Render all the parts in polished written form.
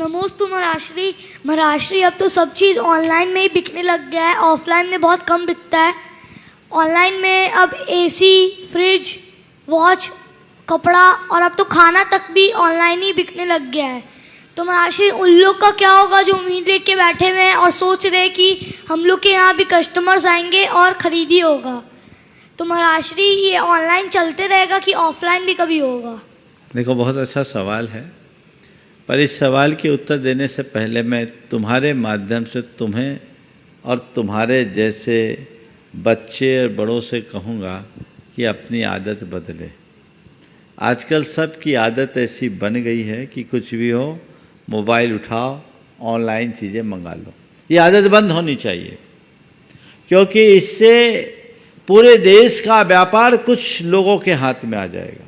नमोस्तु महाराष्ट्री। महाराष्ट्री अब तो सब चीज़ ऑनलाइन में ही बिकने लग गया है, ऑफलाइन में बहुत कम बिकता है। ऑनलाइन में अब एसी, फ्रिज, वॉच, कपड़ा और अब तो खाना तक भी ऑनलाइन ही बिकने लग गया है। तो महाराष्ट्री उन लोग का क्या होगा जो उम्मीद लेके के बैठे हुए हैं और सोच रहे हैं कि हम लोग के यहाँ भी कस्टमर्स आएंगे और ख़रीदी होगा। तो महाराष्ट्री ये ऑनलाइन चलते रहेगा कि ऑफलाइन भी कभी होगा? देखो, बहुत अच्छा सवाल है, पर इस सवाल के उत्तर देने से पहले मैं तुम्हारे माध्यम से तुम्हें और तुम्हारे जैसे बच्चे और बड़ों से कहूँगा कि अपनी आदत बदले। आजकल सबकी आदत ऐसी बन गई है कि कुछ भी हो, मोबाइल उठाओ, ऑनलाइन चीज़ें मंगा लो। ये आदत बंद होनी चाहिए, क्योंकि इससे पूरे देश का व्यापार कुछ लोगों के हाथ में आ जाएगा।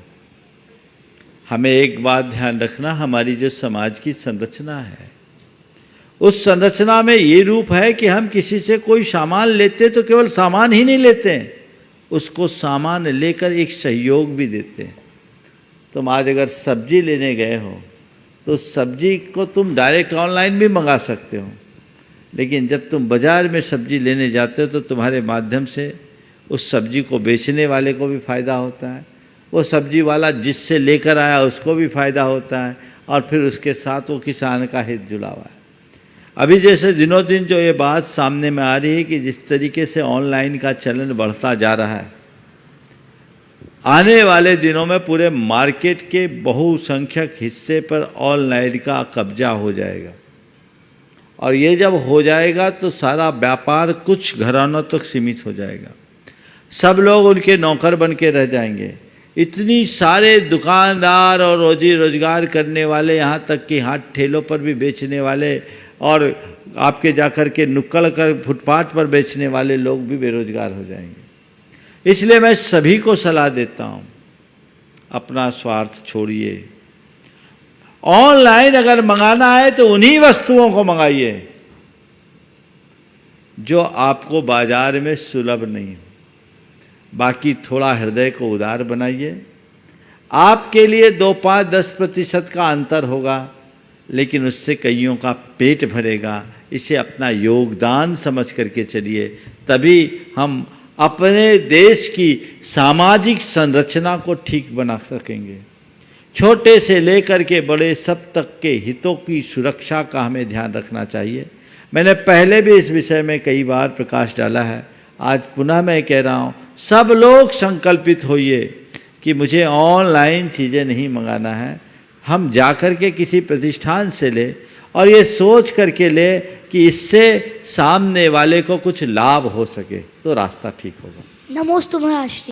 हमें एक बात ध्यान रखना, हमारी जो समाज की संरचना है, उस संरचना में ये रूप है कि हम किसी से कोई सामान लेते तो केवल सामान ही नहीं लेते हैं, उसको सामान लेकर एक सहयोग भी देते हैं। तुम आज अगर सब्जी लेने गए हो तो सब्जी को तुम डायरेक्ट ऑनलाइन भी मंगा सकते हो, लेकिन जब तुम बाज़ार में सब्जी लेने जाते हो तो तुम्हारे माध्यम से उस सब्जी को बेचने वाले को भी फ़ायदा होता है, वो सब्जी वाला जिससे लेकर आया उसको भी फ़ायदा होता है, और फिर उसके साथ वो किसान का हित जुड़ा हुआ है। अभी जैसे दिनों दिन जो ये बात सामने में आ रही है कि जिस तरीके से ऑनलाइन का चलन बढ़ता जा रहा है, आने वाले दिनों में पूरे मार्केट के बहुसंख्यक हिस्से पर ऑनलाइन का कब्जा हो जाएगा, और ये जब हो जाएगा तो सारा व्यापार कुछ घरानों तक सीमित हो जाएगा। सब लोग उनके नौकर बन के रह जाएंगे। इतनी सारे दुकानदार और रोजी रोजगार करने वाले, यहाँ तक कि हाथ ठेलों पर भी बेचने वाले और आपके जाकर के नुक्कड़ कर फुटपाथ पर बेचने वाले लोग भी बेरोजगार हो जाएंगे। इसलिए मैं सभी को सलाह देता हूँ, अपना स्वार्थ छोड़िए। ऑनलाइन अगर मंगाना है तो उन्हीं वस्तुओं को मंगाइए जो आपको बाजार में सुलभ नहीं हो। बाकी थोड़ा हृदय को उदार बनाइए। आपके लिए 2, 5, 10% का अंतर होगा, लेकिन उससे कईयों का पेट भरेगा। इसे अपना योगदान समझ करके चलिए, तभी हम अपने देश की सामाजिक संरचना को ठीक बना सकेंगे। छोटे से लेकर के बड़े सब तक के हितों की सुरक्षा का हमें ध्यान रखना चाहिए। मैंने पहले भी इस विषय में कई बार प्रकाश डाला है, आज पुनः मैं कह रहा हूँ, सब लोग संकल्पित होइए कि मुझे ऑनलाइन चीज़ें नहीं मंगाना है। हम जाकर के किसी प्रतिष्ठान से ले और ये सोच करके ले कि इससे सामने वाले को कुछ लाभ हो सके, तो रास्ता ठीक होगा। नमोस्तु महाराष्ट्री।